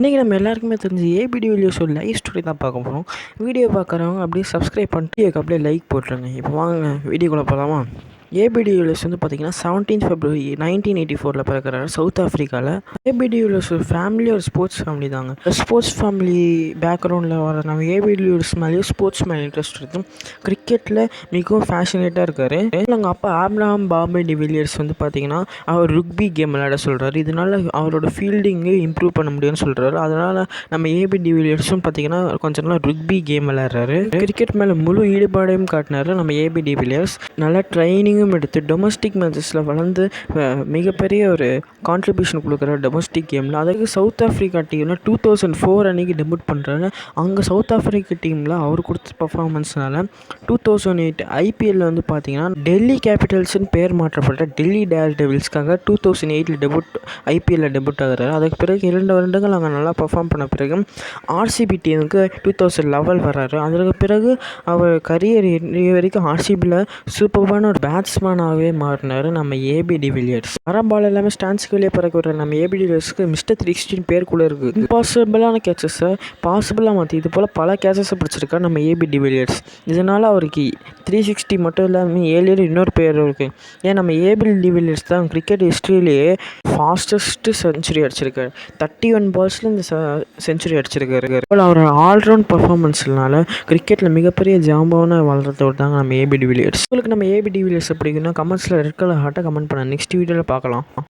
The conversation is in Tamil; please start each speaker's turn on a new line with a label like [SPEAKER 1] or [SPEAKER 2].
[SPEAKER 1] இன்றைக்கி நம்ம எல்லாருக்குமே தெரிஞ்சு ஏபிடி வில்லியர்ஸ் ஒரு லைஃப் ஸ்டோரி தான் பார்க்க போகிறோம். வீடியோ பார்க்குறவங்க அப்படியே சப்ஸ்கிரைப் பண்ணிட்டு அப்படியே லைக் போட்டுருங்க. இப்போ வாங்க வீடியோக்குள்ளே போகலாமா? ஏபிடி வில்லியர்ஸ் வந்து பார்த்திங்கன்னா 17 February 1984 பிறக்கிறாரு சவுத் ஆஃப்ரிக்காவில். ஏபிடி வில்லியர்ஸ் ஒரு ஃபேமிலி, ஒரு ஸ்போர்ட்ஸ் ஃபேமிலி தாங்க. ஸ்போர்ட்ஸ் ஃபேமிலி பேக்ரவுண்டில் வர நம்ம ஏபிடி வில்லியர்ஸ் மேலேயும் ஸ்போர்ட்ஸ் மேலே இன்ட்ரெஸ்ட் இருக்கும். கிரிக்கெட்டில் மிகவும் ஃபேஷனேட்டாக இருக்கார். எங்கள் அப்பா ஆப்ரஹாம் பாபே டி வில்லியர்ஸ் வந்து பார்த்திங்கன்னா அவர் ருக்பி கேம் விளையாட சொல்கிறாரு. இதனால் அவரோட ஃபீல்டிங்கு இம்ப்ரூவ் பண்ண முடியும்னு சொல்கிறாரு. அதனால் நம்ம ஏபிடி வில்லியர்ஸும் பார்த்திங்கன்னா கொஞ்ச நாள் ருக்பி கேம் விளையாடுறாரு. கிரிக்கெட் மேலே முழு ஈடுபாடையும் காட்டினார் நம்ம ஏபிடி வில்லியர்ஸ். நல்லா ட்ரைனிங்கும் எடுத்து டொமஸ்டிக் மேட்சஸில் வளர்ந்து மிகப்பெரிய ஒரு கான்ட்ரிபியூஷன் கொடுக்குறாரு டொமஸ்டிக் கேமில். அதுக்கு சவுத் ஆஃப்ரிக்கா டீமில் 2004 அன்றைக்கி டெபியூட் பண்ணுறாரு. அங்கே சவுத் ஆஃப்ரிக்கா டீமில் அவர் கொடுத்த பர்ஃபார்மன்ஸ்னால 2008 ஐபிஎல்லில் வந்து பார்த்திங்கன்னா டெல்லி கேபிட்டல்ஸ்னு பேர் மாற்றப்பட்ட டெல்லி டேர் டெவில்ஸ்க்காக 2008 ஐபிஎல்லில் டெபியூட் ஆகிறாரு. அதுக்கு பிறகு 2 வருடங்கள் அங்கே நல்லா பர்ஃபார்ம் பண்ண பிறகு ஆர்சிபி டீமுக்கு 2011 வர்றாரு. அதற்கு பிறகு அவர் கரியர் வரைக்கும் ஆர்சிபியில் சூப்பர்பான ஒரு பேட்ஸ்மேனாகவே மாறினார் நம்ம ஏபிடி வில்லியர்ஸ். பால் எல்லாமே ஸ்டாண்ட்ஸ்க்கு வெளியே பறக்க விடுற நம்ம ஏபிடி வில்லியர்ஸ்க்கு மிஸ்டர் 316 பேர் கூட இருக்குது. இம்பாசிபிளான கேச்சஸை பாசிபிளாக மாற்றி இது போல் பல கேச்சஸை பிடிச்சிருக்காரு நம்ம ஏபிடி வில்லியர்ஸ். இதனால் அவருக்கு 360 மட்டும் இல்லாமல் 7 இன்னொரு பேர் இருக்குது. ஏன் நம்ம ஏபிடி வில்லியர்ஸ் தான் கிரிக்கெட் ஹிஸ்ட்ரியிலேயே ஃபாஸ்டஸ்ட்டு செஞ்சுரி அடிச்சிருக்காரு. 31 பால்ஸில் இந்த செஞ்சுரி அடிச்சிருக்காரு. அவரோட ஆல்ரவுண்ட் பர்ஃபார்மன்ஸ்னால கிரிக்கெட்டில் மிகப்பெரிய ஜாம்பவான வளர்றதோடு தாங்க நம்ம ஏபிடி வில்லியர்ஸ். உங்களுக்கு நம்ம ஏபிடி வில்லியர்ஸ் பிடிக்குன்னா கமெண்ட்ஸில் ரெட் கலர் ஹார்ட்டை கமெண்ட் பண்ண. நெக்ஸ்ட் வீடியோவில் பார்க்கலாம்.